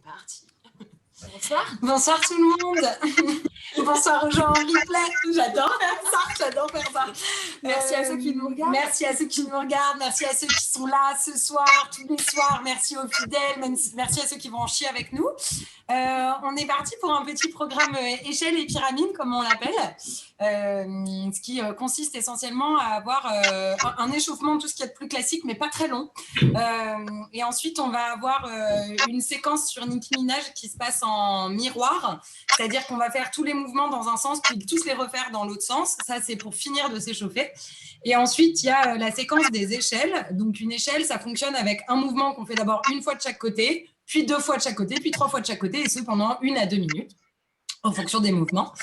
parti. Bonsoir. Bonsoir tout le monde. Bonsoir aux gens en replay. J'adore faire ça. Merci à ceux qui nous regardent. Merci à ceux qui nous regardent. Merci à ceux qui sont là ce soir, tous les soirs. Merci aux fidèles. Merci à ceux qui vont en chier avec nous. On est parti pour un petit programme échelle et pyramide, comme on l'appelle. Ce qui consiste essentiellement à avoir un échauffement, tout ce qui est plus classique, mais pas très long. Et ensuite, on va avoir une séquence sur Nicki Minaj qui se passe en miroir, c'est-à-dire qu'on va faire tous les mouvements dans un sens, puis tous les refaire dans l'autre sens. Ça, c'est pour finir de s'échauffer. Et ensuite, il y a la séquence des échelles. Donc, une échelle, ça fonctionne avec un mouvement qu'on fait d'abord une fois de chaque côté, puis 2 fois de chaque côté, puis 3 fois de chaque côté, et ce pendant 1 à 2 minutes, en fonction des mouvements.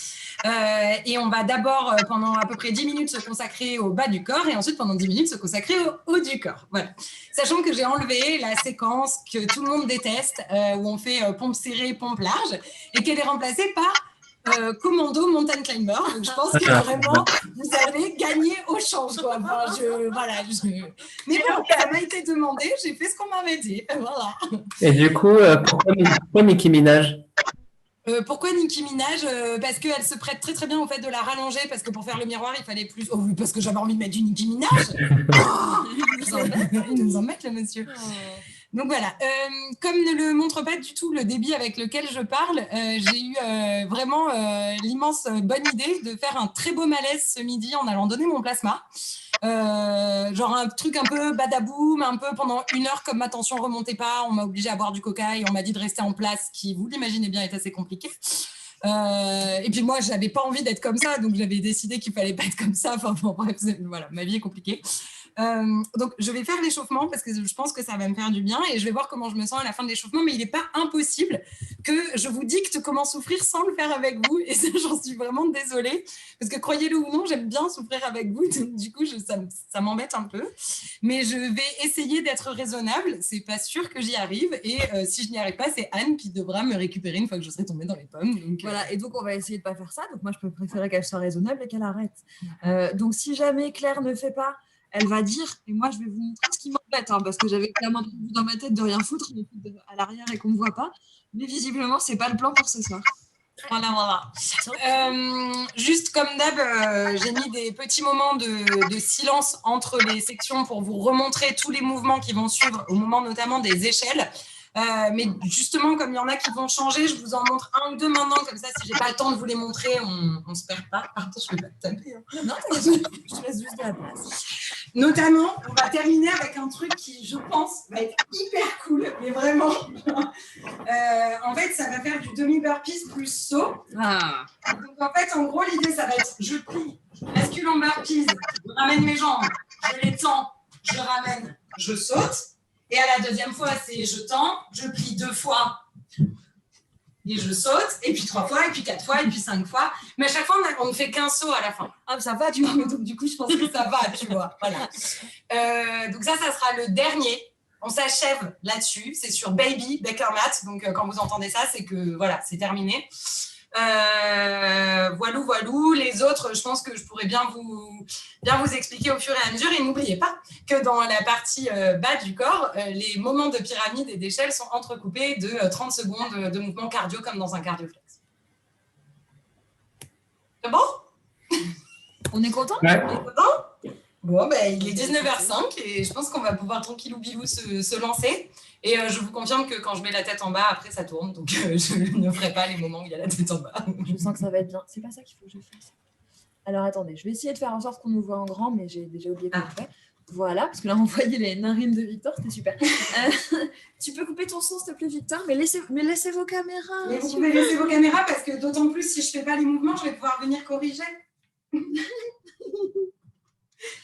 Et on va d'abord, pendant à peu près 10 minutes, se consacrer au bas du corps, et ensuite, pendant 10 minutes, se consacrer au haut du corps. Voilà. Sachant que j'ai enlevé la séquence que tout le monde déteste, où on fait pompe serrée, pompe large, et qu'elle est remplacée par commando mountain climber. Donc je pense que vraiment vous avez gagné au change, quoi. Enfin, mais bon, ça m'a été demandé, j'ai fait ce qu'on m'avait dit. Voilà. Et du coup, pourquoi Nicki Minaj? Pourquoi Nicki Minaj? Parce qu'elle se prête très très bien au fait de la rallonger, parce que pour faire le miroir il fallait plus. Oh oui, parce que j'avais envie de mettre du Nicki Minaj. Il nous en met le monsieur. Donc voilà, comme ne le montre pas du tout le débit avec lequel je parle, j'ai eu vraiment l'immense bonne idée de faire un très beau malaise ce midi en allant donner mon plasma. Genre un truc un peu badaboum, un peu pendant 1 heure, comme ma tension remontait pas, on m'a obligé à boire du coca et on m'a dit de rester en place, qui, vous l'imaginez bien, est assez compliqué. Et puis moi, j'avais pas envie d'être comme ça, donc j'avais décidé qu'il fallait pas être comme ça. Enfin bon, bref, voilà, ma vie est compliquée. Donc je vais faire l'échauffement parce que je pense que ça va me faire du bien et je vais voir comment je me sens à la fin de l'échauffement, mais il n'est pas impossible que je vous dicte comment souffrir sans le faire avec vous, et ça, j'en suis vraiment désolée, parce que croyez-le ou non, j'aime bien souffrir avec vous, donc du coup ça m'embête un peu, mais je vais essayer d'être raisonnable. C'est pas sûr que j'y arrive, et si je n'y arrive pas, c'est Anne qui devra me récupérer une fois que je serai tombée dans les pommes, donc, voilà, et donc on va essayer de pas faire ça. Donc moi je peux préférer qu'elle soit raisonnable et qu'elle arrête. Donc si jamais Claire ne fait pas, elle va dire, et moi je vais vous montrer ce qui m'embête, parce que j'avais clairement dans ma tête de rien foutre à l'arrière et qu'on ne voit pas, mais visiblement c'est pas le plan pour ce soir. Voilà. Juste comme d'hab, j'ai mis des petits moments de silence entre les sections pour vous remontrer tous les mouvements qui vont suivre, au moment notamment des échelles. Mais justement, comme il y en a qui vont changer, je vous en montre 1 ou 2 maintenant, comme ça, si j'ai pas le temps de vous les montrer, on se perd pas. Pardon, je vais pas te taper. Non, je te laisse juste de la place. Notamment, on va terminer avec un truc qui, je pense, va être hyper cool, mais vraiment. En fait, ça va faire du demi-burpees plus saut. Donc, en fait, en gros, l'idée, ça va être, je plie, je bascule en burpees, je ramène mes jambes, je les tends, je ramène, je saute. Et à la deuxième fois, c'est je tends, je plie 2 fois et je saute, et puis 3 fois, et puis 4 fois, et puis 5 fois. Mais à chaque fois, on ne fait qu'un saut à la fin. Ah, ça va, tu vois. Donc, du coup, je pense que ça va, tu vois. Voilà. Donc, ça sera le dernier. On s'achève là-dessus. C'est sur Baby, Baker Mat. Donc, quand vous entendez ça, c'est que voilà, c'est terminé. Voilou. Les autres, je pense que je pourrais bien vous expliquer au fur et à mesure. Et n'oubliez pas que dans la partie bas du corps, les moments de pyramide et d'échelle sont entrecoupés de 30 secondes de mouvement cardio, comme dans un cardioflex. C'est bon? On est content? Ouais. On est content? Bon, il est 19h05 et je pense qu'on va pouvoir tranquillou bilou se lancer. Et je vous confirme que quand je mets la tête en bas, après ça tourne. Donc je ne ferai pas les moments où il y a la tête en bas. Je sens que ça va être bien. C'est pas ça qu'il faut que je fasse. Alors attendez, je vais essayer de faire en sorte qu'on nous voit en grand, mais j'ai déjà oublié comment faire. Voilà, parce que là on voyait les narines de Victor, c'était super. Tu peux couper ton son s'il te plaît, Victor, mais laissez vos caméras. Mais vous pouvez laisser vos caméras, parce que d'autant plus si je fais pas les mouvements, je vais pouvoir venir corriger.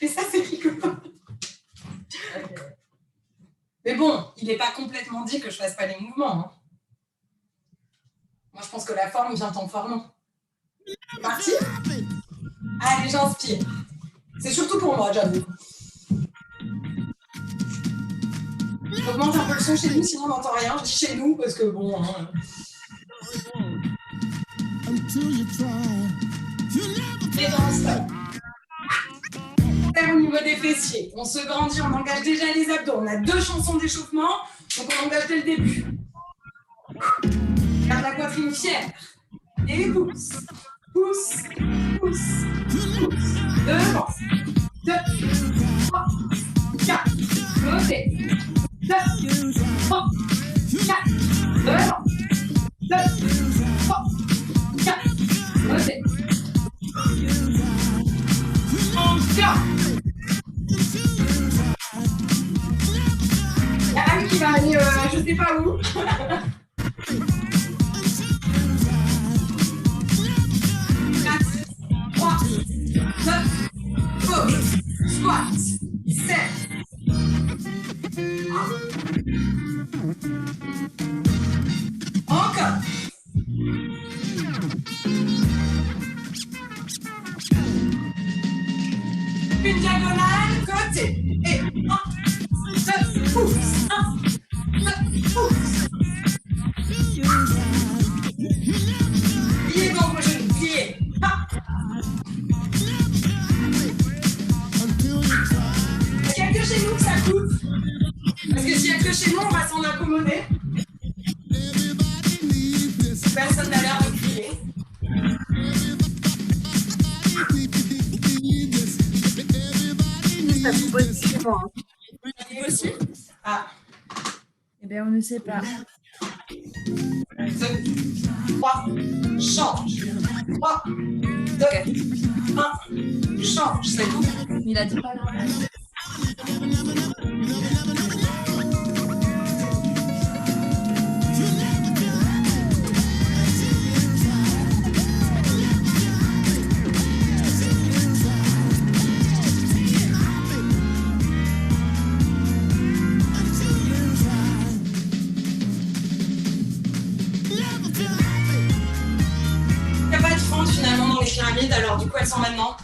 Et ça, c'est rigolo. Okay. Mais bon, il n'est pas complètement dit que je fasse pas les mouvements. Moi, je pense que la forme vient en formant. C'est parti? Allez, j'inspire. C'est surtout pour moi, j'avoue. J'augmente un peu le son chez nous, sinon on n'entend rien. Je dis chez nous, parce que bon... Et dans le stop. Au niveau des fessiers, on se grandit, on engage déjà les abdos. On a 2 chansons d'échauffement, donc on engage dès le début. poitrine fière. Et pousse, pousse, pousse, pousse. Devant. 2, 3, 4. Côté. 2, 3, 4. Devant. 2, 3, 4. Côté. Encore. Il y a Anne qui va aller, je sais pas où. 3, 9, pause, squat, 7. Encore. Une diagonale, côté. Et 1, 2, pouce. 1, 2, pouce. Pliez donc vos genoux, pliez. Est-ce qu'il n'y a que chez nous que ça coûte? Parce que s'il n'y a que chez nous, on va s'en accommoder. Personne n'a l'air de plier. Ça vous possible. C'est possible? Ah. Eh bien, on ne sait pas. 2, 3, change. 3, 2, 1, change. C'est tout. Il a dit pas là. Il n'y a pas de fente finalement dans les pyramides, alors du coup elles sont maintenant.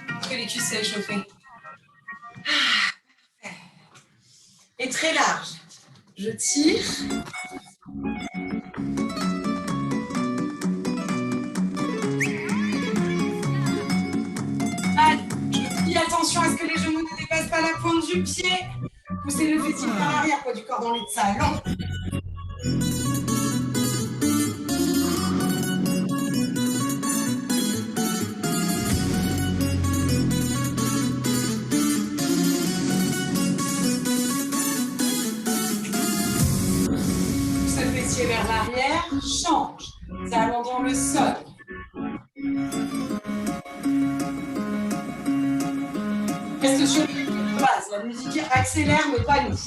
Parce que les cuisses s'est échauffé. Et très large. Je tire. Allez, je dis attention à ce que les genoux ne dépassent pas la pointe du pied. Poussez le fessier par l'arrière, poids du corps dans les talons. Pousse le fessier vers l'arrière, change. Talons dans le sol. Reste sur le base. La musique accélère, mais pas nous.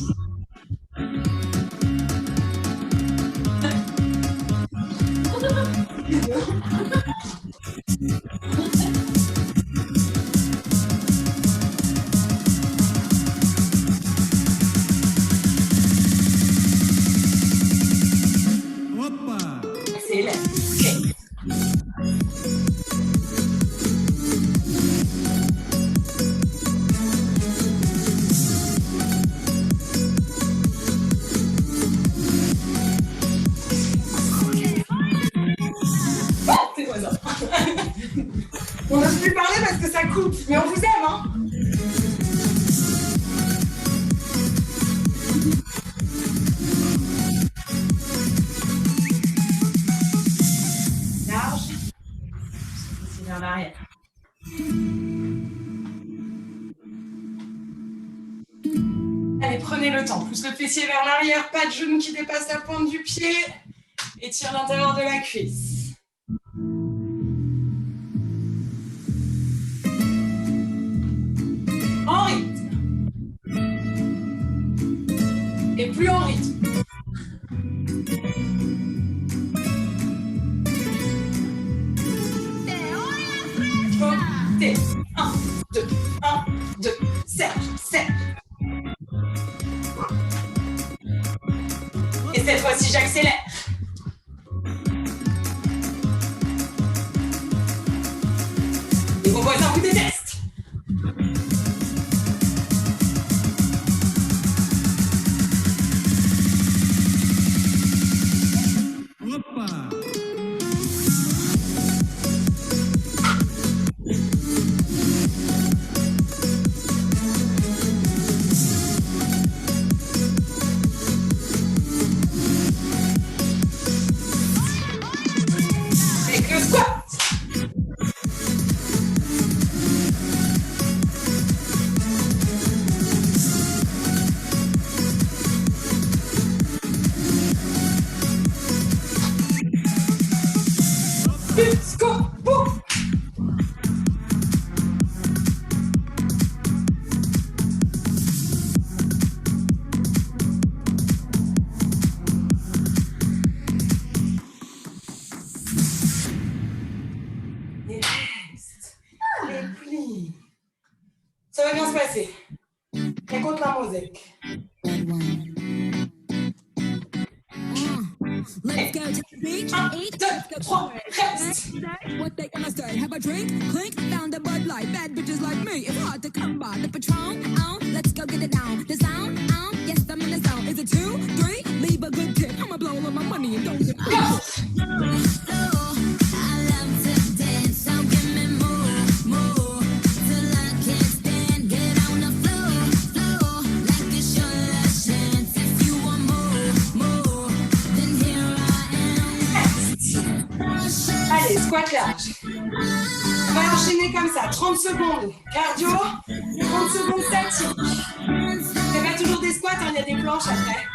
Accélère. Okay. On n'ose plus parler parce que ça coupe, mais on vous aime, hein. Large. C'est vers l'arrière. Allez, prenez le temps. Pousse le fessier vers l'arrière, pas de genou qui dépasse la pointe du pied. Étire l'intérieur de la cuisse. En rythme. Et plus en rythme. Côté. 1, 2, 1, 2. Serre, serre. Et cette fois-ci, j'accélère. Et vos voisins vous détestent. Écoute la musique. Let's go to the beach, 1, eat, 2, 3, reste. what they gonna say? Have a drink, clink, found a Bud Light. Bad bitches like me, it's hard to come by. The Patron, let's go get it down. The sound, yes, I'm in the zone. Is it 2, 3? Leave a good tip. I'ma blow all my money and don't get Go. Allez, squat large. On va enchaîner comme ça, 30 secondes cardio, 30 secondes statique. C'est pas toujours des squats, il y a des planches après.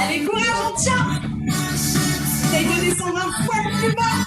Allez, courage, on tient. Essaye de descendre un poil plus bas.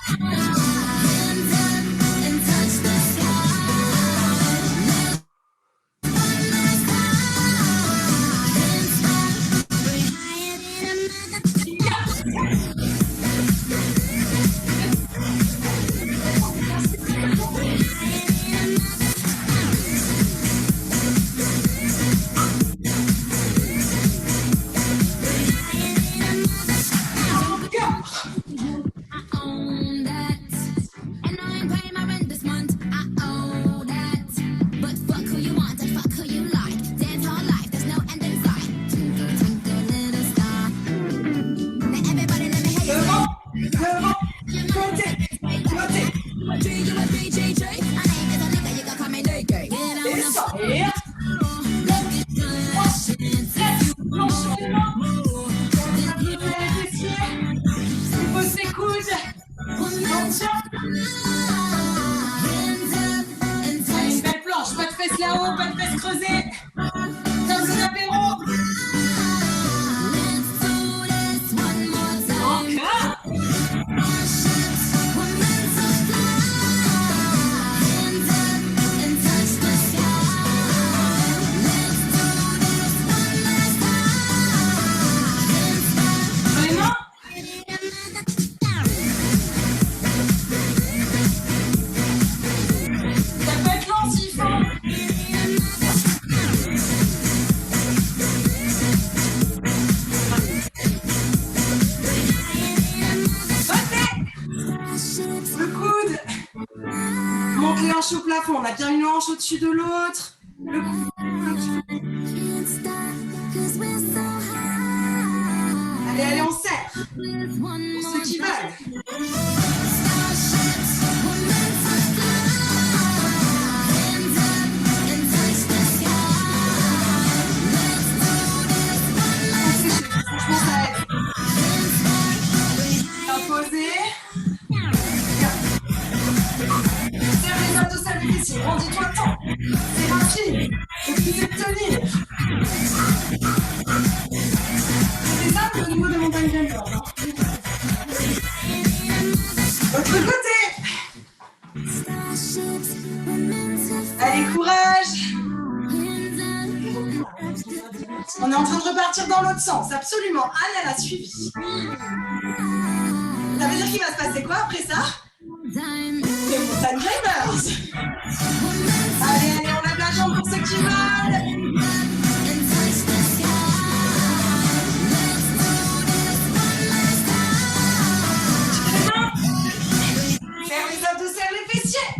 Au plafond, on a bien une hanche au-dessus de l'autre. Allez, allez, on serre. Pour ceux qui veulent. Franchement, ça aide. Imposer. Rendis-toi le temps. C'est rapide. Excusez de tenir. C'est ça au niveau de montagne climber. L'autre côté. Allez, courage. On est en train de repartir dans l'autre sens. Absolument. Anne, elle a suivi. Ça veut dire qu'il va se passer quoi après ça? Les montagnes climbers. Allez, allez, on lève la jambe pour ceux qui veulent. Ferme les abdos, serre les fessiers.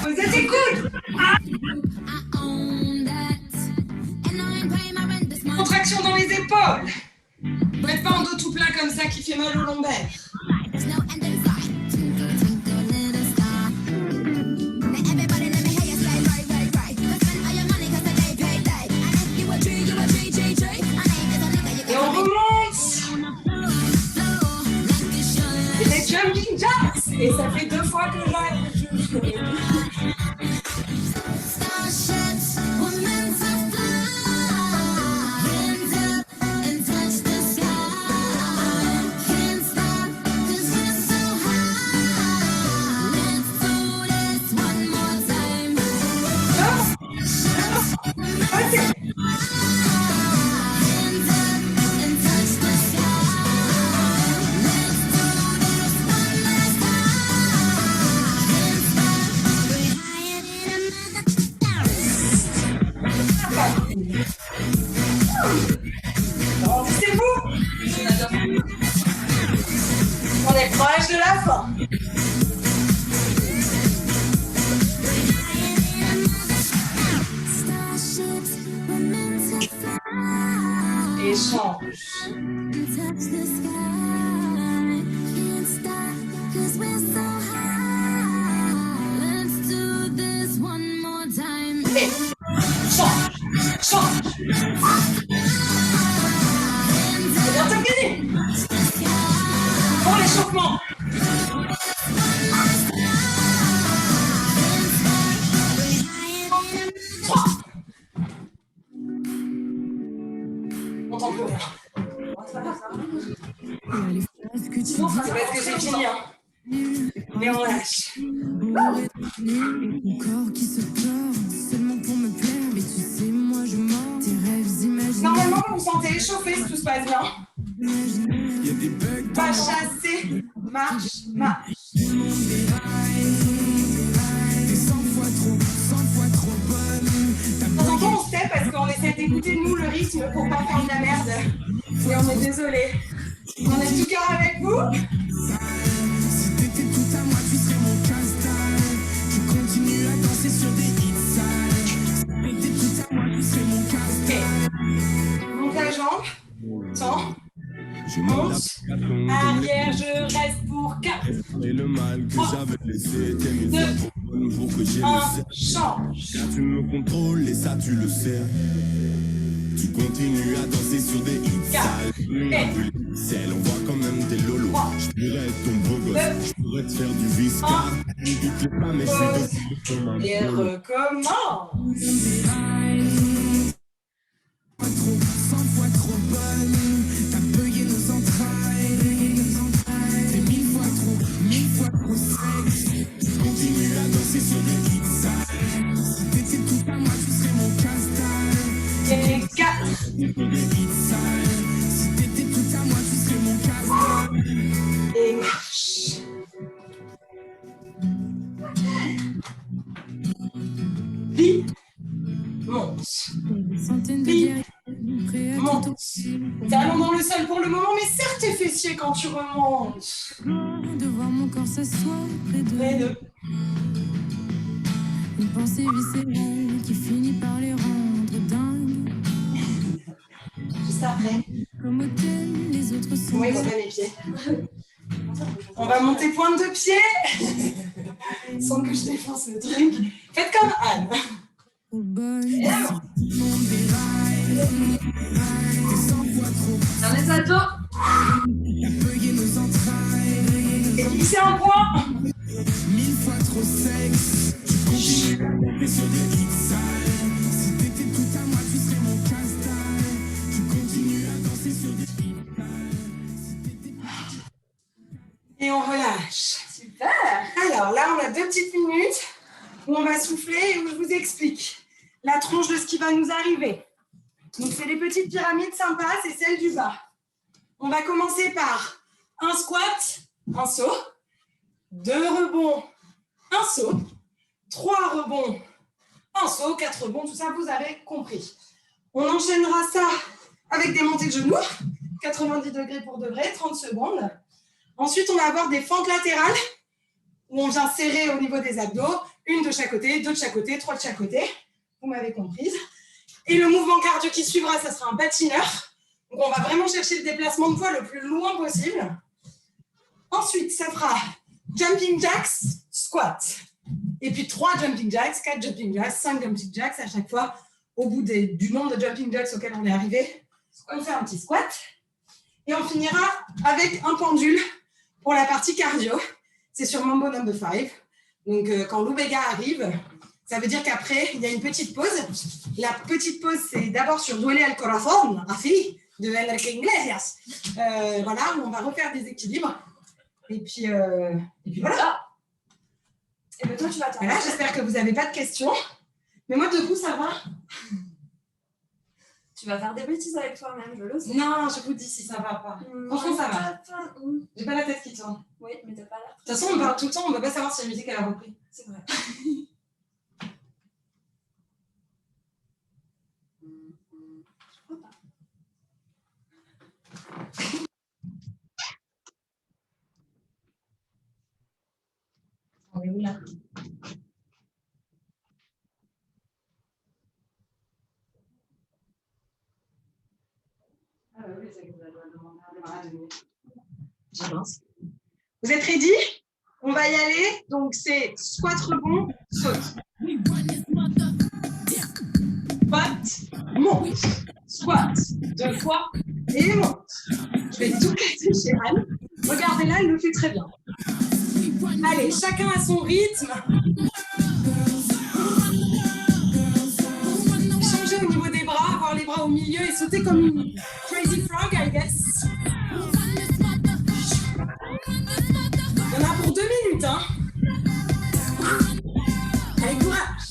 Posez tes coudes. Contraction dans les épaules. Faites pas un dos tout plat comme ça qui fait mal au lombaire. Et on remonte. Et les jumping jacks. Et ça fait 2 fois que j'arrête. Grandissez-vous. On est proche de la fin. Échange. Et change, change. C'est bientôt fini. Pour l'échauffement. On t'en peut rien. Sinon, c'est parce que j'ai fini. Mais on lâche. Mon corps qui se tord seulement pour me plaire, mais tu sais, moi je mens. Tes rêves imaginés. Normalement, vous vous sentez échauffé si tout se passe bien. Pas chasser, marche, marche. De temps en temps, on se tait parce qu'on essaie d'écouter nous le rythme pour pas faire de la merde. Et on est désolé. On est tout cœur avec vous. Si t'étais tout à moi, tu serais mon casse-dalle. Je continue à danser sur des hits sales. Si t'étais tout à moi, tu serais mon casse-dalle. Monte la jambe. Temps. Monte. Arrière, je reste pour 4. Et le mal que j'avais laissé était mille fois trop bonne pour que j'ai laissé. Change. Là, tu me contrôles et ça tu le sais. Tu continues à danser sur des hits sales. Celle, on voit quand même tes lolos. Je pourrais être ton beau gosse. Je pourrais te faire du visca. Toutes les femmes, mais je suis dessus comme un Et polo. recommence. 100 fois trop bonne. T'as payé nos entrailles. T'es 1000 fois trop sexe. Tu continues à danser sur des hits sales. Si t'étais tout à moi, tu serais mon casse-dalle. Et 4. Sur des hits sales. Si t'étais tout à moi, tu serais mon casse-dalle. Et marche. Vie. Monte. Des centaines de guerriers prêts à Monte. tout Talons dans le sol pour le moment, mais serre tes fessiers quand tu remontes. de voir mon corps s'asseoir près de Près de. une pensée viscérale qui finit par les rendre dingues. Juste après. Comme hôtel, les autres sont Moi, ils vont pas mes pieds. On va monter pointe de pied. Sans que je défonce le truc. Faites comme Anne. trop bonnes. Et alors, On déraille, t'es 100 fois trop. Dans les ados. T'as payé nos entrailles. et glissez un point. 1000 fois trop sexe. Tu continues à monter sur des hits sales. Si t'étais tout à moi, tu serais mon casse-dalle. Tu continues à danser sur des hits sales. Et on relâche. Super. Alors là, on a 2 petites minutes où on va souffler et où je vous explique la tronche de ce qui va nous arriver. Donc, c'est les petites pyramides sympas, c'est celle du bas. On va commencer par un squat, un saut, 2 rebonds, un saut, 3 rebonds, un saut, 4 rebonds, tout ça, vous avez compris. On enchaînera ça avec des montées de genoux, 90 degrés pour de vrai, 30 secondes. Ensuite, on va avoir des fentes latérales où on vient serrer au niveau des abdos, 1 de chaque côté, 2 de chaque côté, 3 de chaque côté. Vous m'avez comprise. Et le mouvement cardio qui suivra, ça sera un patineur. Donc, on va vraiment chercher le déplacement de poids le plus loin possible. Ensuite, ça fera jumping jacks, squat. Et puis 3 jumping jacks, 4 jumping jacks, 5 jumping jacks à chaque fois. Au bout du nombre de jumping jacks auquel on est arrivé, on fait un petit squat. Et on finira avec un pendule pour la partie cardio. C'est sur Mambo number 5. Donc, quand l'Ubega arrive, ça veut dire qu'après, il y a une petite pause. La petite pause, c'est d'abord sur Duele al Corazón, Afi, de Enrique Iglesias. Voilà, où on va refaire des équilibres. Et puis voilà. Et bien toi, tu vas t'en Voilà, j'espère que vous n'avez pas de questions. Mais moi, debout, ça va. Tu vas faire des bêtises avec toi-même, je le sais. Non, je vous dis si ça va pas. Franchement, ça va. J'ai pas la tête qui tourne. Oui, mais t'as pas l'air. De toute façon, on parle tout le temps, on peut pas savoir si la musique elle a repris. C'est vrai. Je crois pas. On est où là? Ah bah oui, c'est que vous allez demander un démarrage de minutes. J'avance. Vous êtes ready? On va y aller. Donc c'est squat rebond, saute. Squat, monte. Squat, 2 fois et monte. Je vais tout casser chez Anne. Regardez là, elle le fait très bien. Allez, chacun à son rythme. Changer au niveau des bras, avoir les bras au milieu et sauter comme une crazy frog, I guess. Il y en a pour 2 minutes, hein. Allez, courage.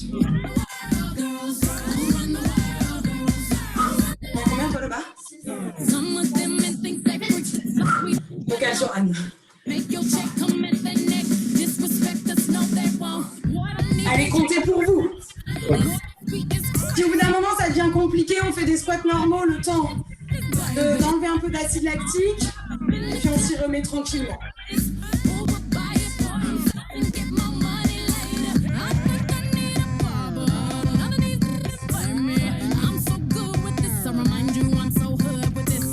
On a combien toi le bas? Regarde sur Anne. Allez, comptez pour vous. Si au bout d'un moment ça devient compliqué, on fait des squats normaux le temps d'enlever un peu d'acide lactique et puis on s'y remet tranquillement.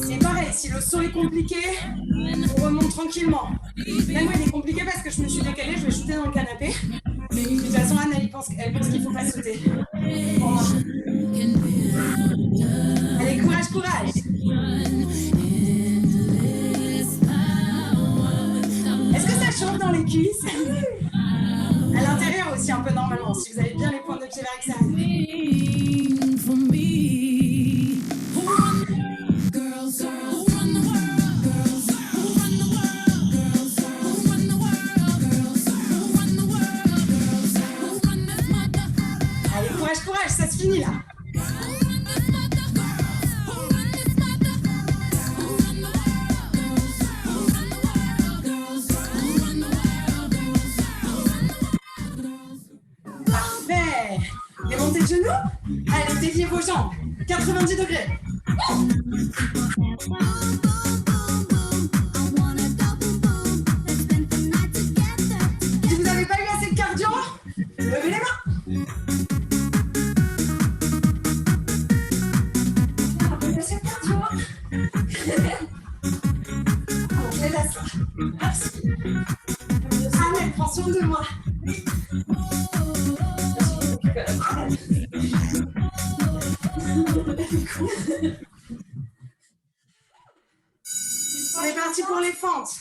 Et pareil, si le saut est compliqué, on remonte tranquillement. Même moi il est compliqué parce que je me suis décalée, je vais shooter dans le canapé. De toute façon, Anne, elle pense qu'il ne faut pas sauter. Pour moi. Allez, courage, courage. Est-ce que ça chauffe dans les cuisses? À l'intérieur aussi, un peu normalement, si vous avez bien les pointes de pied vers l'extérieur. Courage, ça se finit là. Parfait. Démontez le genou. Allez, déviez vos jambes. 90 degrés. Si vous n'avez pas eu assez de cardio, levez les mains. Merci. Anne, elle prend soin de moi. On est parti pour les fentes.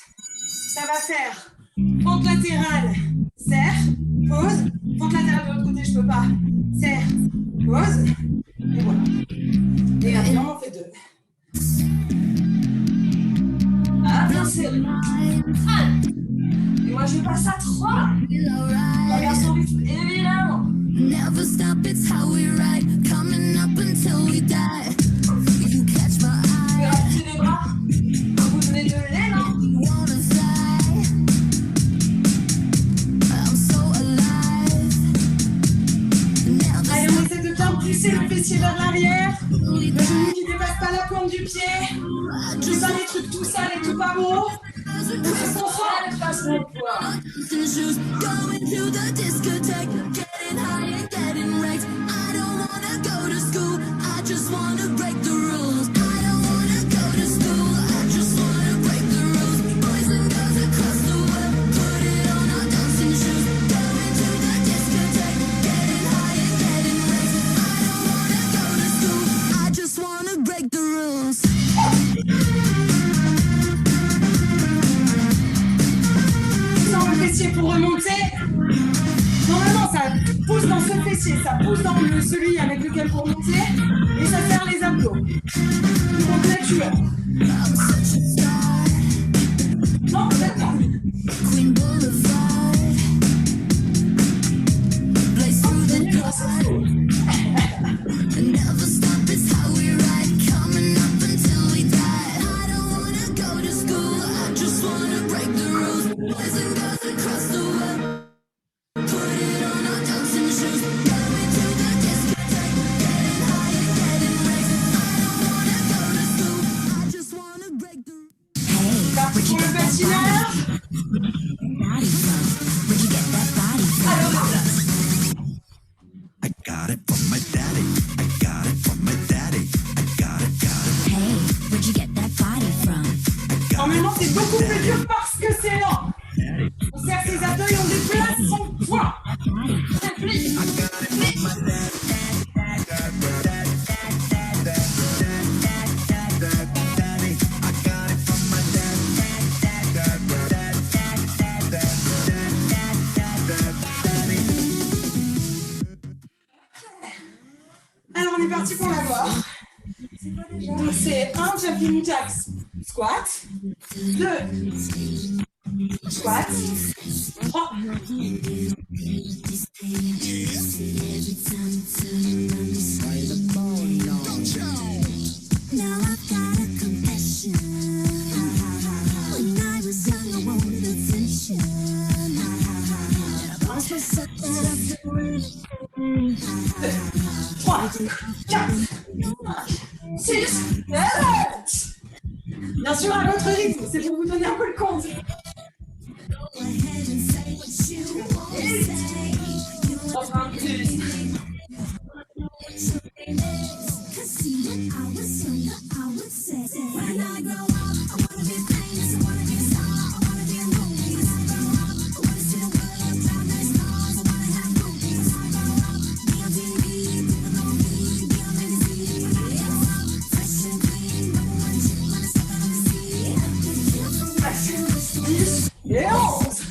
Ça va faire fente latérale, serre, pause. Fente latérale de l'autre côté, je peux pas. Serre, pause. Et voilà. Et maintenant, on fait 2. Ah, bien serré. Et moi, je passe à 3. Regarde son rythme, évidemment. Never stop, it's how we ride. Coming up until we die. You catch my eye. Grattez les bras. Vous venez de l'élan. Wanna fly. I'm so alive. Never Allez, on essaie de bien pousser le fessier vers l'arrière. Le genou qui dépasse pas la pointe du pied. Tout ça, les trucs tout sales et tout pas beaux. Poussez son fort, elle passe mon poids. shoes, going to the discotheque, getting high and getting wrecked. I don't wanna go to school, I just wanna break the rules. I don't wanna go to school, I just wanna break the rules. Boys and girls across the world, put it on our dancing shoes. Going to the discotheque, getting high and getting wrecked. I don't wanna go to school, I just wanna break the rules. Dans le fessier pour remonter. Normalement, ça pousse dans ce fessier, ça pousse dans celui avec lequel vous remontez et ça serre les abdos. Donc là, tu vois. Non, peut-être pas. Queen Boulevard, blaze through the dark. Never stop, it's how we ride. c'est beaucoup plus dur parce que c'est lent. On serre ses abdos et on déplace son poids. Plie. Alors on est parti pour la voir. Donc c'est un jumping jack squat, 2 squats, 3. Now I've got a confession. When I was young, I wanted attention. I was so sad. 3, 4, 6, 7. Bien sûr, à votre rythme, c'est pour vous donner un peu le compte. Enfin, plus. Et 11.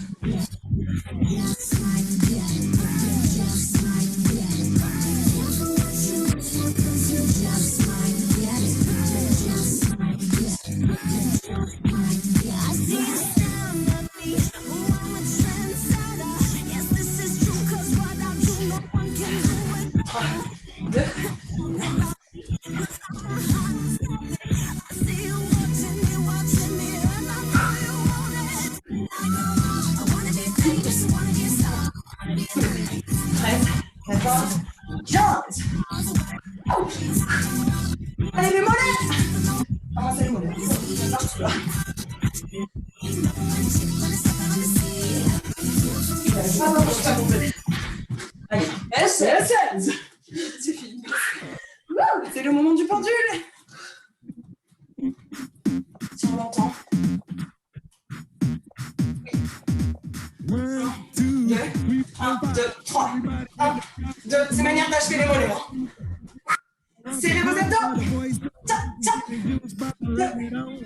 Allez, les mollets! Comment c'est les mollets? Allez, S16! C'est fini. C'est le moment du pendule! Si on l'entend. 1, 2, 3. 1, 2, c'est manière d'achever les mollets. Serrez vos abdos.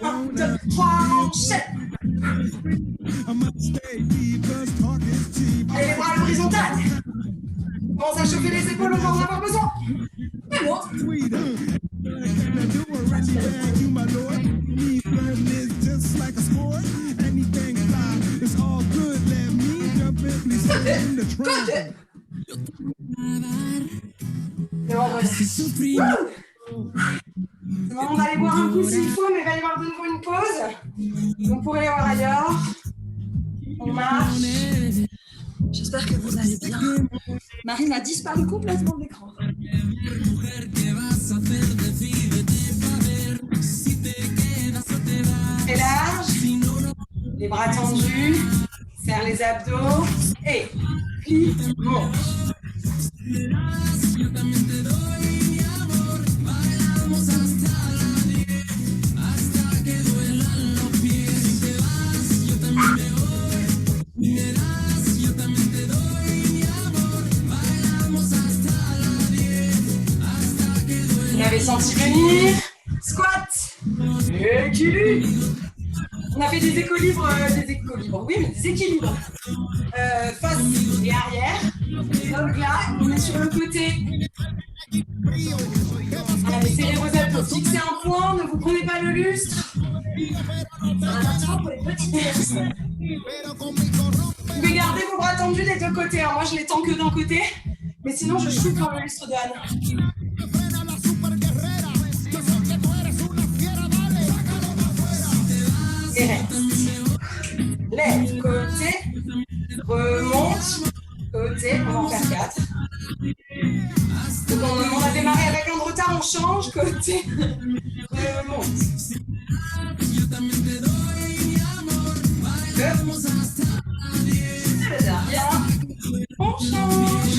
1, 2, 3, enchaîne. Allez, les bras à l'horizontale. Commence à chauffer les épaules, on va en avoir besoin. Et l'autre. Côté. Et on revient. C'est le moment d'aller boire un coup s'il faut, mais il va y avoir de nouveau une pause. On pourrait aller voir ailleurs. On marche. J'espère que vous allez bien. Marine a disparu complètement de l'écran. Et large. Les bras tendus. Serre les abdos. Et plie, monte. Vous l'avez senti venir. Squat. Équilibre. On a fait des équilibres, oui, mais des équilibres. Face et arrière. Donc là, on est sur le côté. Allez, serrez vos abdos. Fixez un point, ne vous prenez pas le lustre. C'est important pour les petites personnes. Vous pouvez garder vos bras tendus des deux côtés. Moi, je les tends que d'un côté. Mais sinon, je shoot dans le lustre de Anne. Et reste. Lève, côté, remonte, côté, on va en faire 4. Donc on a démarré avec un de retard, on change, côté, remonte. 2. Bien, on change.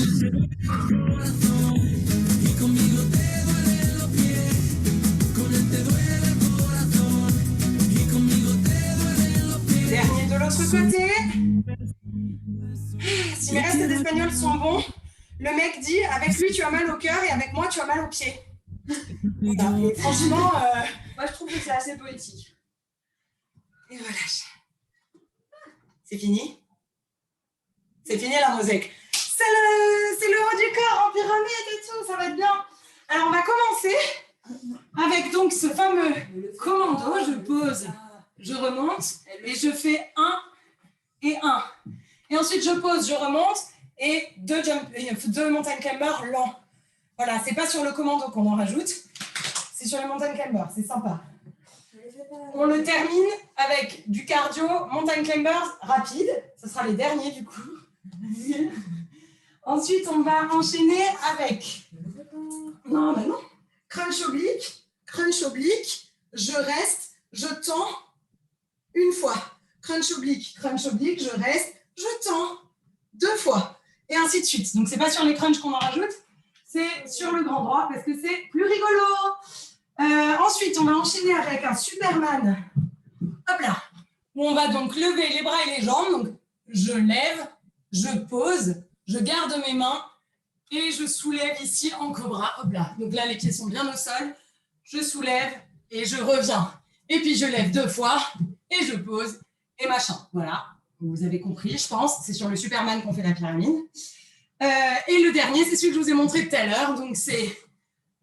côté. Si mes restes d'espagnol sont bons, le mec dit avec lui tu as mal au cœur et avec moi tu as mal aux pieds. Voilà. Et franchement, Moi, je trouve que c'est assez poétique. et voilà. C'est fini? C'est fini la mosaïque. C'est le haut du corps en pyramide et tout, ça va être bien. Alors on va commencer avec donc ce fameux commando. Je pose, je remonte et je fais 1 et 1. Et ensuite je pose, je remonte et 2 mountain climbers lents. Voilà, c'est pas sur le commando qu'on en rajoute, c'est sur les mountain climbers, c'est sympa. On le termine avec du cardio mountain climbers rapide, ce sera les derniers du coup. Ensuite, on va enchaîner avec crunch oblique, je reste, je tends une fois. Crunch oblique, je reste, je tends 2 fois. Et ainsi de suite. Donc, c'est pas sur les crunchs qu'on en rajoute, c'est sur le grand droit parce que c'est plus rigolo. Ensuite, on va enchaîner avec un Superman. Hop là. Où on va donc lever les bras et les jambes. Donc, je lève, je pose, je garde mes mains et je soulève ici en cobra. Hop là. Donc là, les pieds sont bien au sol. Je soulève et je reviens. Et puis, je lève 2 fois et je pose et machin. Voilà. Vous avez compris, je pense. C'est sur le Superman qu'on fait la pyramide. Et le dernier, c'est celui que je vous ai montré tout à l'heure. Donc, c'est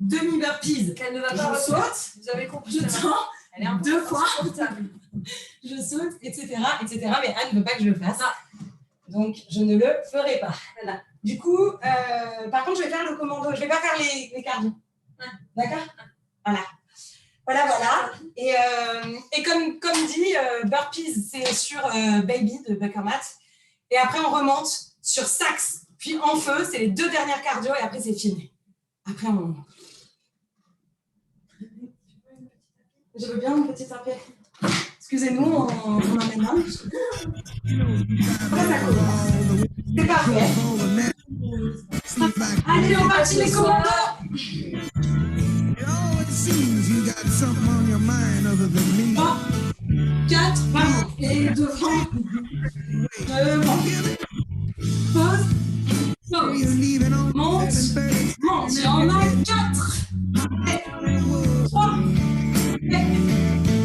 demi-burpees. Elle ne va pas Je saute. Vous avez compris. Je tends Elle est un peu 2 fois. insupportable. Je saute, etc., etc. Mais Anne ne veut pas que je le fasse. Donc, je ne le ferai pas. Voilà. Du coup, par contre, je vais faire le commando. Je ne vais pas faire les cardio. D'accord ? Voilà. Voilà. Et comme dit, burpees, c'est sur Baby de Beckermat. Et après, on remonte sur Sax. Puis en feu, c'est les 2 dernières cardio et après, c'est fini. Après, on... Je veux bien une petite tapée. Excusez-nous, on emmène un. Ça commence. C'est parfait. Allez, on partit les commandos. You got something on your mind other than me. 4, vraiment. Et devant. Pause. Monte. Il y en a 4. 3.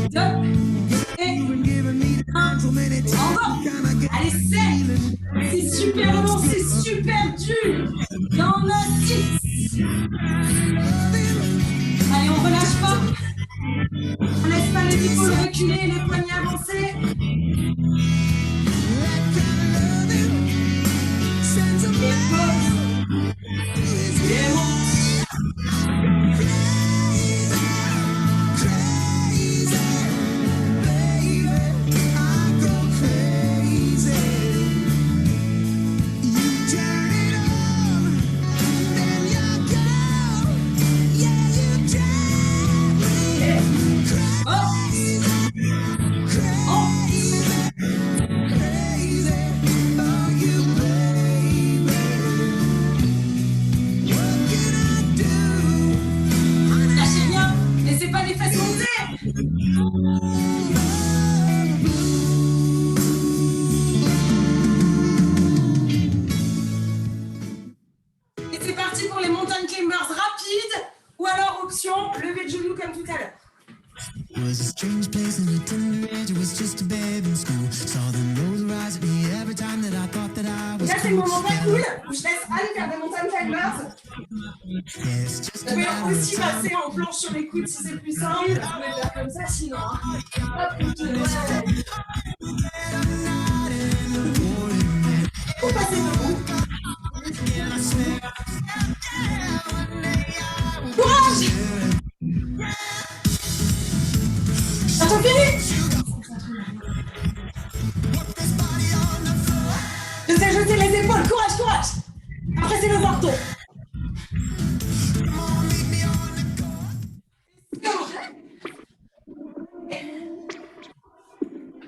2. Et 1. Encore. Allez, 7. C'est super long, c'est super dur. Il y en a 6. Allez, on relâche pas. On laisse pas les épaules reculer, les poignets avancer. Et pause. Et monte. Lever de genoux comme tout à l'heure. Was a strange place and a tender age. I was just a babe in school. Saw the nose rise at me every time that I thought that I was. Là, c'est le moment pas cool où je laisse Anne faire des mountain climbers. Vous pouvez aussi passer en planche sur les coudes si c'est plus simple. Vous pouvez faire comme ça sinon. Ou passer debout. Courage! T'as fini? Je sais jeter les épaules, courage! Après, c'est le marteau.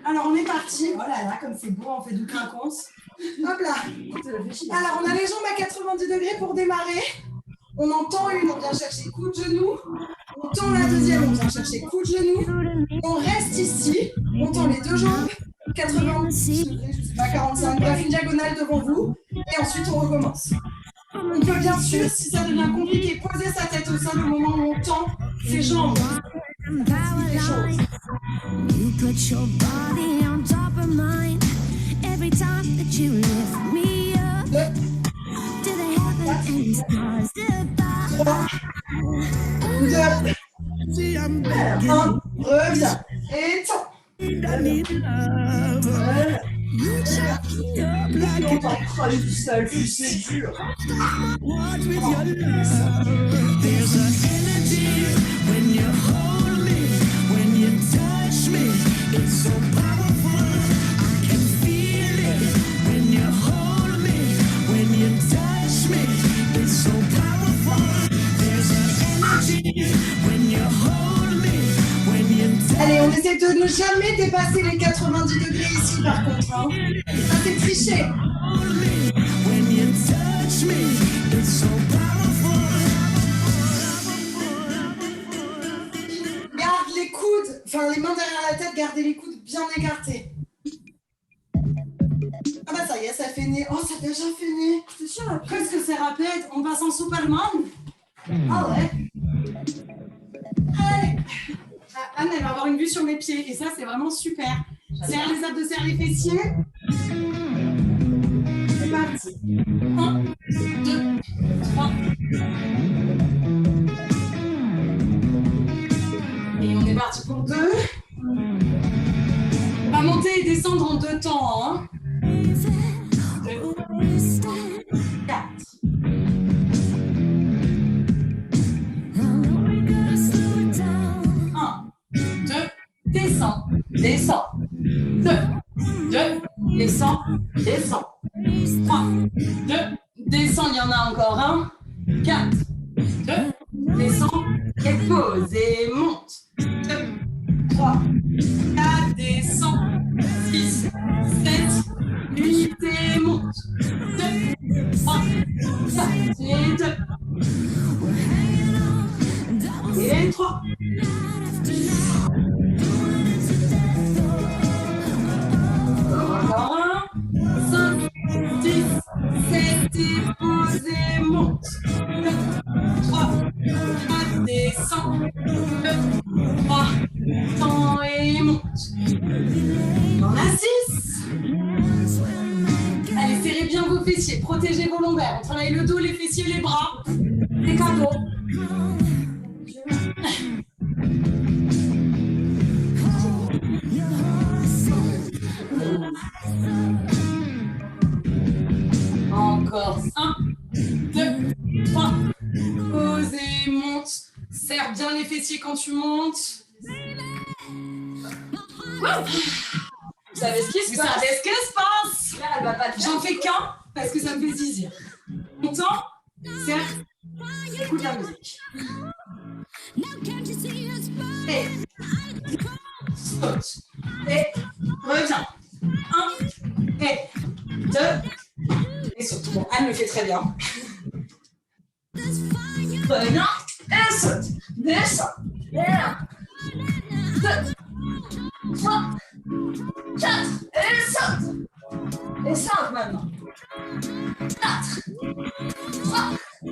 Alors, on est parti. Oh là là, comme c'est beau, on fait du quinconce. Hop là. Alors, on a les jambes à 90 degrés pour démarrer. On en tend une, on vient chercher coup de genou. On tend la deuxième, on vient chercher coup de genou. On reste ici, on tend les 2 jambes. 90 degrés, je sais pas, 45, bref, une diagonale devant vous, et ensuite on recommence. On peut bien sûr, si ça devient compliqué, poser sa tête au sol au moment où on tend ses jambes. Facilite les choses. You put your body on top of mine every time that you lift me up to the heavens and the stars above. 2, 1, reviens, et tend. Longtemps, aller tout seul, c'est dur. There's an energy when you hold me, when you touch me. It's so powerful. I can feel it when you hold me, when you touch me. It's so powerful. There's an energy when you hold me, when you touch me. Allez, on essaie de ne jamais dépasser les 90 degrés ici par contre. Hein. Ça c'est triché. When you touch me, it's so powerful. Garde les coudes, enfin les mains derrière la tête, gardez les coudes bien écartés. Ah bah ça y est, ça fait né. Oh, ça a déjà fait né. C'est sûr, qu'est-ce que c'est rapide. On passe en Superman. Ah ouais. Allez. Anne, elle va avoir une vue sur mes pieds et ça, c'est vraiment super. Serre les abdos, serre les fessiers. C'est parti. 1, 2, 3. Et on est parti pour 2. On va monter et descendre en 2 temps. Hein. 2, 4. 1, 2, descends, descends. 2, 2, descends, descends. 3, 2, descends, il y en a encore un. 4, 2, descends, et pose, et monte. 2, 3, 4, descends. 6, 7, 8, et monte. 2, 3, 4, et 2. Et 3. Encore un. 5, 6, 7, et pose et monte. 2, 3, 4, descends. 2, 3, tends et monte. On en a 6. Allez, serrez bien vos fessiers, protégez vos lombaires. On travaille le dos, les fessiers, les bras. Les cadeaux. Encore 1, 2, 3. Pose et monte. Serre bien les fessiers quand tu montes. Vous savez ce qui se passe? Là, elle va pas. J'en fais qu'un parce que ça me fait zizir. Longtemps, serre, écoute la musique. Et saute. Et reviens. 1, et 2, et saute. Bon, Anne le fait très bien. Reviens, et saute. Descends. Et 1, 2, 3, 4, et saute. Et 5 maintenant. 4, 3, 2,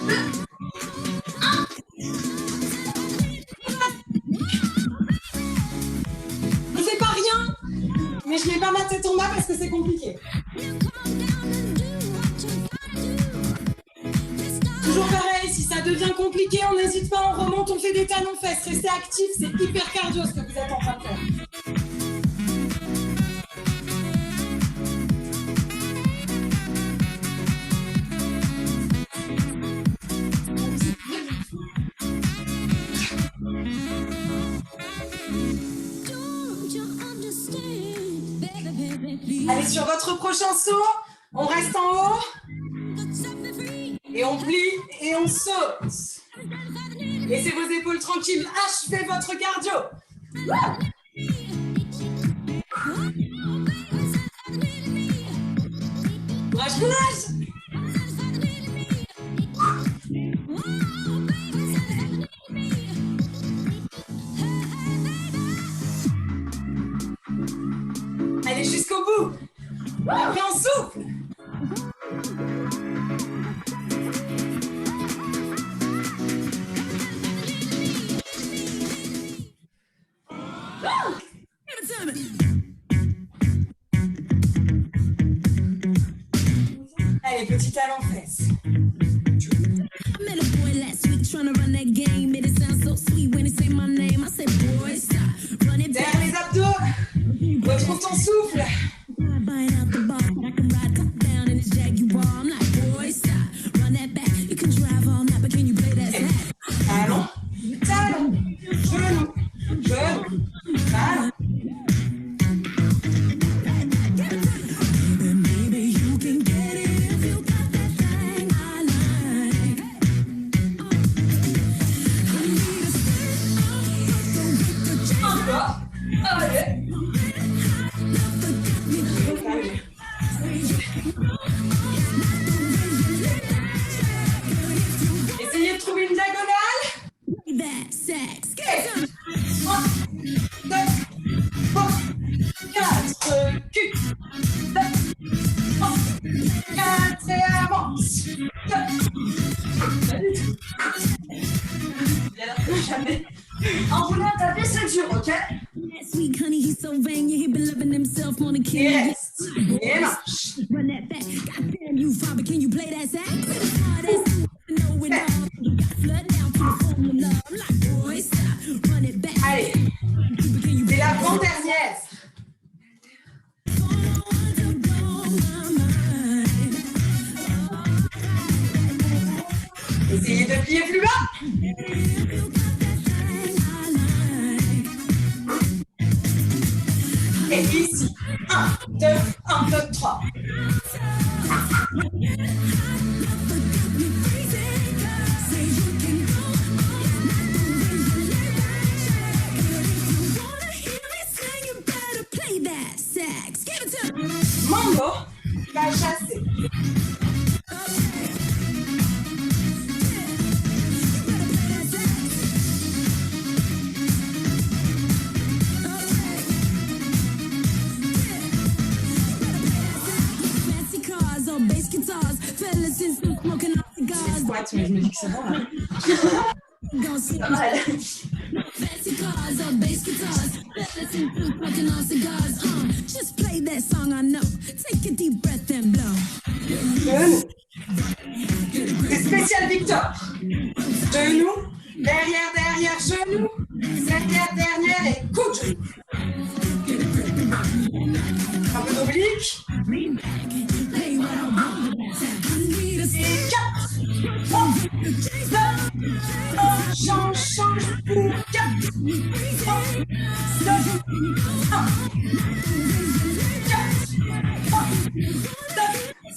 1. Je fais pas rien, mais je mets pas ma tête en bas parce que c'est compliqué. Toujours pareil, si ça devient compliqué, on n'hésite pas, on remonte, on fait des talons-fesses. Restez actifs, c'est hyper cardio ce que vous êtes en train de faire. Allez, sur votre prochain saut, on reste en haut et on plie et on saute. Laissez vos épaules tranquilles, achevez votre cardio. Courage. Après, on souffle. Allez, petit talon fesses. I met a boy last week trying to run that game. Made it sound so sweet when he say my name. I said, boy, stop. Run it back. Derrière les abdos. Retrouve ton souffle. Buying out the bar. I can ride top down in this Jaguar. I'm like, boy, stop. Run that back. You can drive all night, but can you play that sax? Talon, talon, genou, genou, talon. And baby, you can get it if you got that thing I like. I need a stick. Encore. Allez. Essayez de trouver une diagonale. That sex. Get some. 1, 2, 3, 4, cul. 2, 3, 4 et avance. 2. Jamais. En voulant taper, c'est dur, ok? Last week, honey, he's so vain. Yeah, he been loving himself on the Et king. reste. Et marche. Run that back. Goddamn you, Father, can you play that sax? Hard as you know it all. You got flood down to the formula. I'm like, boy, stop. Run it back. Allez. Can you C'est l'avant-dernière. Essayez de plier plus bas. Et ici, 1, 2, 1, 2, 3. Mambo va chasser. Ouais, je me dis que c'est bon là. C'est pas mal. Fancy cars or bass guitars, fellas and dudes smoking on cigars. Just play that song I know. Take a deep breath and blow. Genou. C'est spécial Victor. Genou. Derrière, derrière, genou. Derrière, derrière et coup de genou. Un peu d'oblique. Et 4, 3, 2, 1, change pour 4, 3, 2, 1. 4, 3, 2, 1.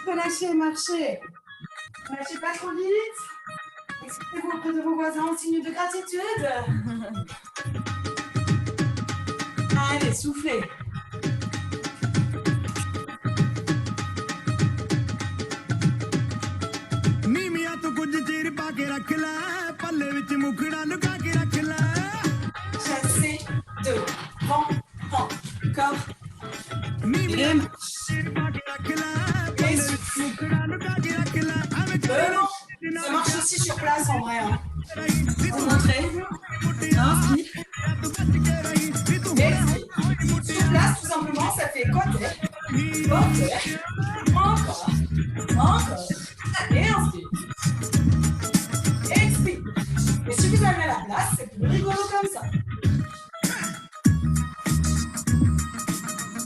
Relâchez, marchez. Relâchez pas trop vite. Exprimez-vous auprès de vos voisins en signe de gratitude. Allez, soufflez. Chassez devant encore. Et ça marche aussi sur place en vrai. Hein. Vous montrez. Inspire. Expire. Sur place, tout simplement, ça fait côté. Côté. Encore. Encore. Et inspire. Expire. Et si vous avez la place, c'est plus rigolo comme ça.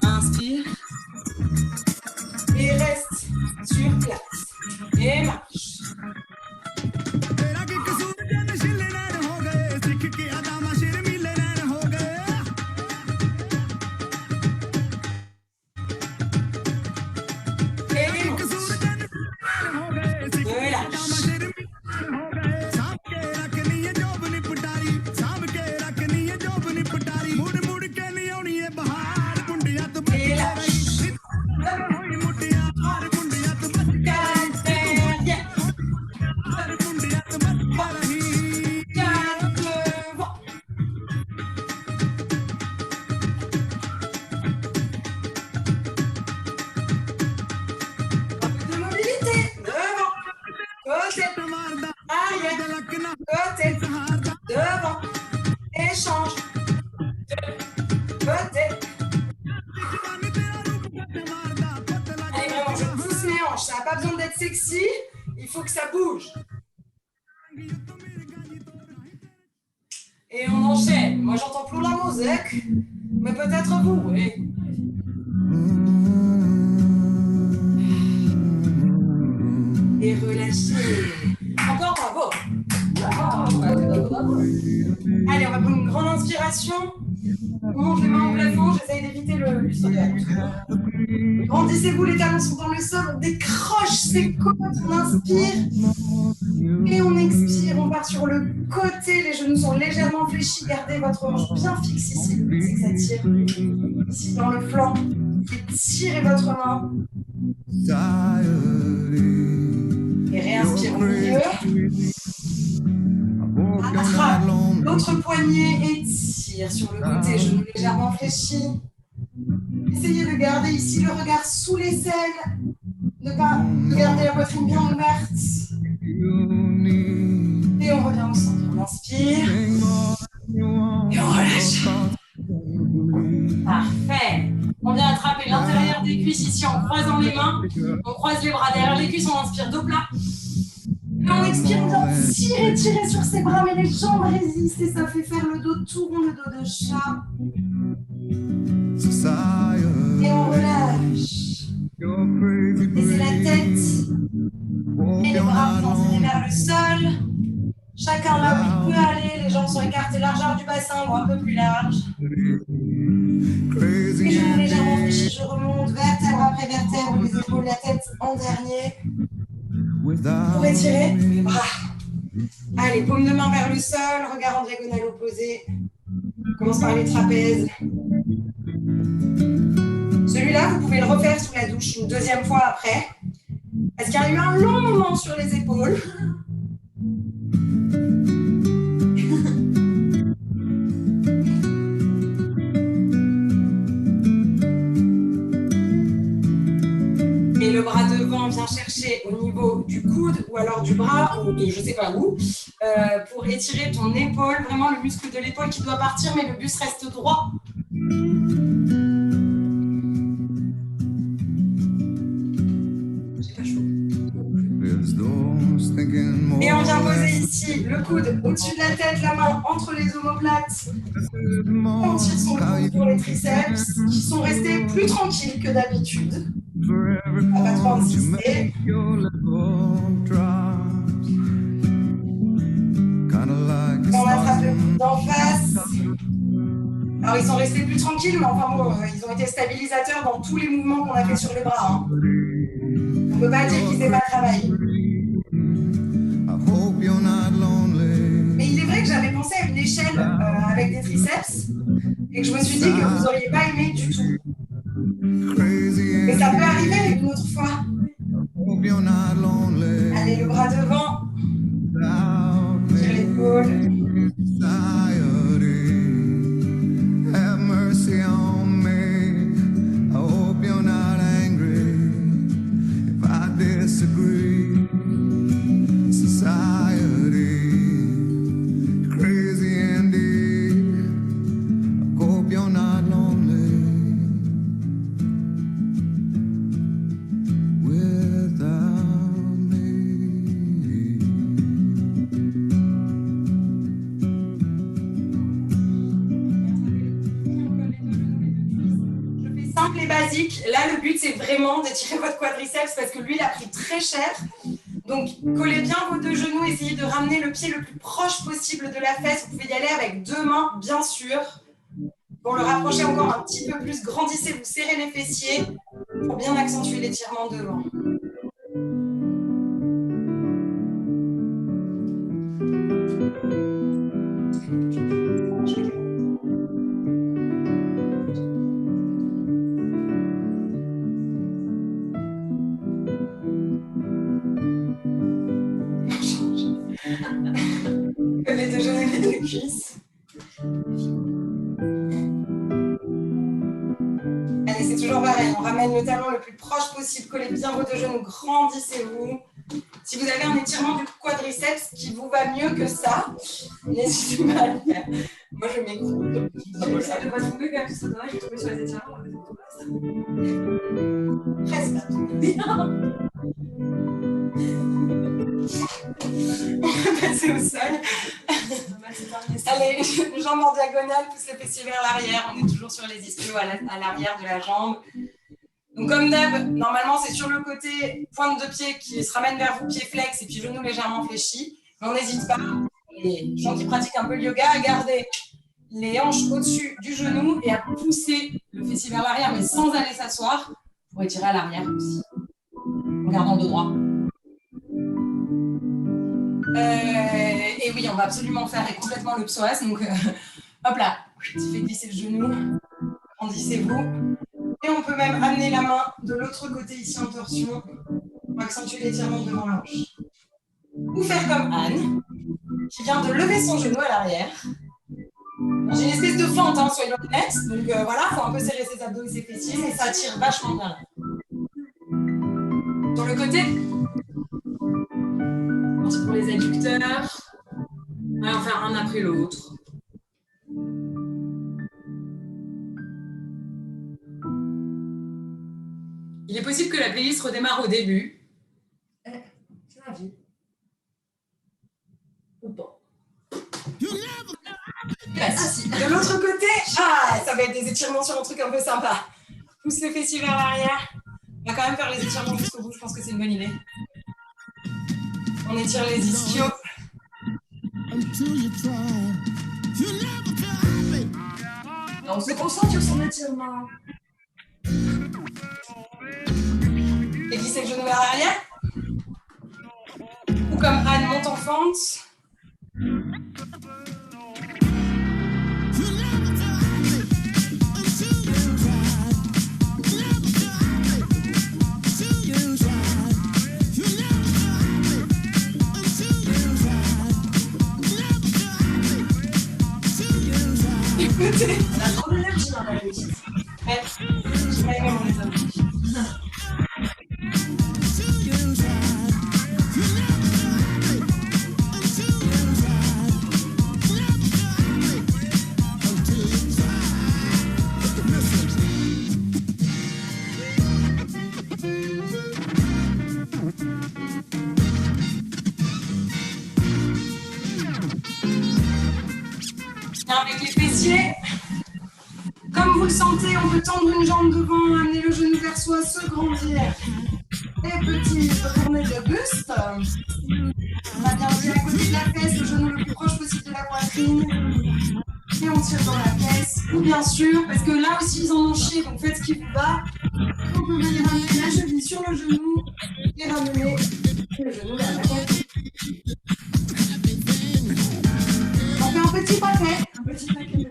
Inspire. Et reste sur place. Et marche. Ça n'a pas besoin d'être sexy, il faut que ça bouge. Et on enchaîne. Moi, j'entends plus la musique, mais peut-être vous, oui. Et relâchez. Encore bravo. Allez, on va prendre une grande inspiration. On monte les mains au plafond, j'essaye d'éviter le lustre de la nuque. Grandissez-vous, les talons sont dans le sol, on décroche ses côtes, on inspire et on expire, on part sur le côté, les genoux sont légèrement fléchis, gardez votre hanche bien fixe ici, le but c'est que ça tire ici dans le flanc, étirez votre main et réinspire au milieu. Attrape l'autre poignet et tire sur le côté, genoux légèrement fléchis. Essayez de garder ici le regard sous l'aisselle, de garder la poitrine bien ouverte. Et on revient au centre. On inspire et on relâche. Parfait. On vient attraper l'intérieur des cuisses ici en croisant les mains. On croise les bras derrière les cuisses, on inspire dos plat. Et on expire, on vient tirer sur ses bras, mais les jambes résistent et ça fait faire le dos tout rond, le dos de chat. Et on relâche. Baissez la tête. Et les bras transférés vers le sol. Chacun là où il peut aller. Les jambes sont écartées, largeur du bassin ou un peu plus large. Les genoux légèrement fléchis, je remonte vertèbre après vertèbre, les épaules, la tête en dernier. Pour étirer les bras. Allez, paume de main vers le sol, regard en diagonale opposée. On commence par les trapèzes. Celui-là, vous pouvez le refaire sous la douche une deuxième fois après. Parce qu'il y a eu un long moment sur les épaules. Et le bras devant vient chercher au niveau du coude ou alors du bras ou de je ne sais pas où pour étirer ton épaule, vraiment le muscle de l'épaule qui doit partir mais le buste reste droit. J'ai pas chaud. Et on vient poser ici le coude au-dessus de la tête, la main entre les omoplates. On tire son coude pour les triceps qui sont restés plus tranquilles que d'habitude. On va trop insister. On attrape le coude d'en face. Alors ils sont restés plus tranquilles, mais enfin bon, ils ont été stabilisateurs dans tous les mouvements qu'on a fait sur les bras. Hein. ne peut pas dire qu'ils n'aient pas travaillé. Mais il est vrai que j'avais pensé à une échelle avec des triceps et que je me suis dit que vous n'auriez pas aimé du tout. Mais ça peut arriver une autre fois. Allez, le bras devant. Tire l'épaule. Have mercy on me. I hope you're not angry if I disagree. Society, crazy indeed. I hope you're not lonely without me. Simple et basique. Là, le but, c'est vraiment d'étirer votre quadriceps parce que lui, il a pris très cher. Donc, collez bien vos deux genoux. Essayez de ramener le pied le plus proche possible de la fesse. Vous pouvez y aller avec deux mains, bien sûr. Pour le rapprocher encore un petit peu plus, grandissez, vous serrez les fessiers pour bien accentuer l'étirement devant. Les deux genoux et les deux cuisses. Allez, c'est toujours pareil. On ramène le talon le plus proche possible. Collez bien vos deux genoux. Grandissez-vous. Si vous avez un étirement du quadriceps qui vous va mieux que ça, n'hésitez pas à le faire. Moi, je m'écroule. J'essaie de ne pas tomber quand même, c'est dommage, j'ai tombé sur les étirements. Reste là. On va passer au sol. Allez, jambes en diagonale, pousse les fessiers vers l'arrière. On est toujours sur les ischios à l'arrière de la jambe. Donc comme d'hab, normalement c'est sur le côté, pointe de pied qui se ramène vers vous, pied flex et puis genou légèrement fléchi. Mais on n'hésite pas, les gens qui pratiquent un peu le yoga, à garder les hanches au-dessus du genou et à pousser le fessier vers l'arrière, mais sans aller s'asseoir, pour étirer à l'arrière aussi, en gardant le dos droit. Et oui, on va absolument faire complètement le psoas. Donc, hop là, faites glisser le genou, grandissez-vous. Et on peut même amener la main de l'autre côté ici en torsion pour accentuer l'étirement devant la hanche. Ou faire comme Anne, qui vient de lever son genou à l'arrière. J'ai une espèce de fente, hein, soyons honnêtes. Donc voilà, il faut un peu serrer ses abdos et ses fessiers, mais ça tire vachement bien là. Sur le côté. Pour les adducteurs, on va en faire un après l'autre. Il est possible que la playlist redémarre au début. C'est la vie. Ou pas. De l'autre côté, ça va être des étirements sur un truc un peu sympa. Pousse les fessiers vers l'arrière. On va quand même faire les étirements jusqu'au bout, je pense que c'est une bonne idée. On étire les ischios. On se concentre sur son étirement. Et glisser le genou vers l'arrière. Ou comme Anne monte en fente. Écoutez, on a trop d'énergie dans la petite. Ouais, je vais aimer mon examen. Avec les fessiers, comme vous le sentez, on peut tendre une jambe devant, amener le genou vers soi, se grandir. Et petit retourner de buste. On a bien vu à côté de la fesse, le genou le plus proche possible de la poitrine. Et on tire dans la fesse. Ou bien sûr, parce que là aussi ils en ont chié, donc faites ce qui vous va. On peut venir amener la cheville sur le genou et ramener le genou vers la tête. On fait un petit paquet. Un petit paquet de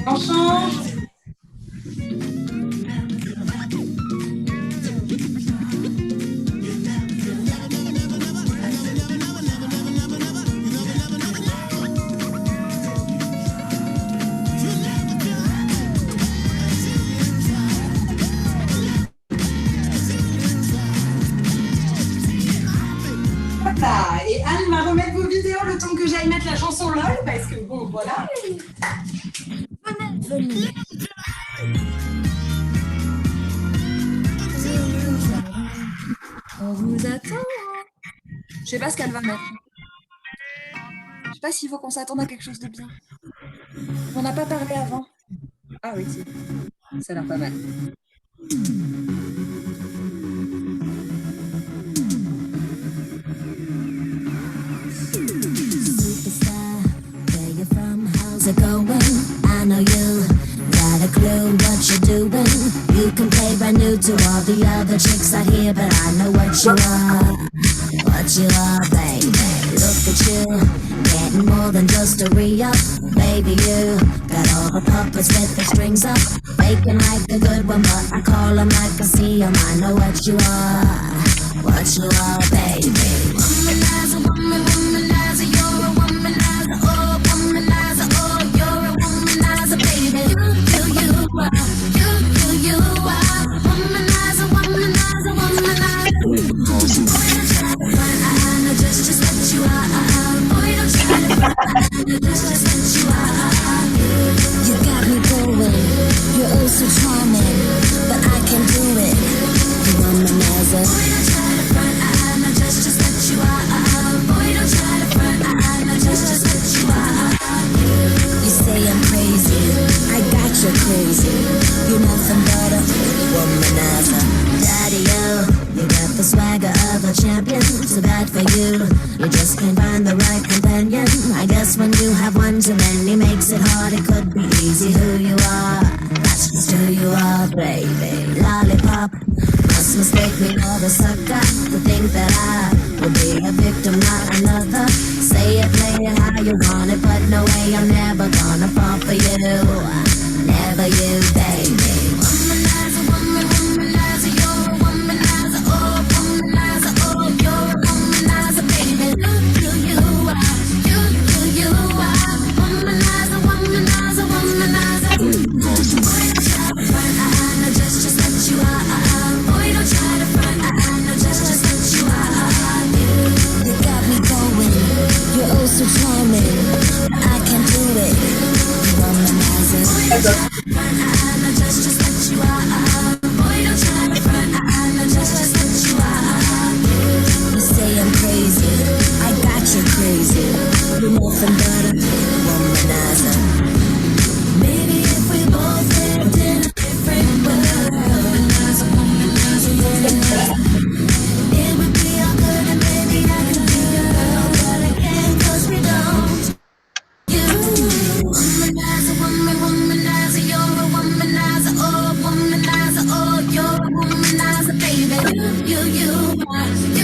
on change. Voilà. Et Anne va remettre vos vidéos le temps que j'aille mettre la chanson LOL parce que bon voilà. Venez. On vous attend. Je sais pas ce qu'elle va mettre. Je sais pas s'il faut qu'on s'attende à quelque chose de bien. On n'a pas parlé avant. Ah oui, si. Ça a l'air pas mal. Superstar, where you from? How's it going? I know you got a clue what you're doing. You can play brand new to all the other chicks out here, but I know what you are. What you are, baby. Look at you, getting more than just a re-up. Baby, you got all the puppets with the strings up, faking like a good one, but I call them like I see them. I know what you are, baby. Womanizer, womanizer, you're a womanizer, oh, womanizer, oh, you're a womanizer, baby. You are, you are, womanizer, womanizer, womanizer. I know just what you are, boy, don't try to front, I know just what you are. You got me going, you're oh so charming, but I can do it, you womanizer. Boy, don't try to front, I know just what you are. Boy, don't try to front, I know just what you are. You say I'm crazy, I got you crazy. You're nothing but a womanizer. Daddy-o, you got the swagger of a champion. So bad for you, you just can't find the right companion. I guess when you have one too many makes it hard. It could be easy who you are. That's just who you are, baby. Lollipop, must mistake me for the sucker to think that I will be a victim, not another. Say it, play it how you want it, but no way, I'm never gonna fall for you. Never you, baby. Womanizer, womanizer, you're a womanizer, oh, womanizer, oh, you're a womanizer, baby. You are, you are, womanizer, womanizer, womanizer. Boy, don't try to front, I know just what you are. Boy, don't try to front, I know just what you are. You got me going, you're oh so charming, I can do it, you womanizer. Boy, don't try to front, I know just what you are. Boy, don't try to front, I know just what you are. You say I'm crazy, I got you crazy. You're nothing but a womanizer. Maybe if we both lived in a different world, womanizer, womanizer, womanizer, it would be all good and maybe I could be a girl, but I can't 'cause we don't. You, womanizer, womanizer, you're a womanizer, oh, womanizer, oh, you're a womanizer, baby. You are.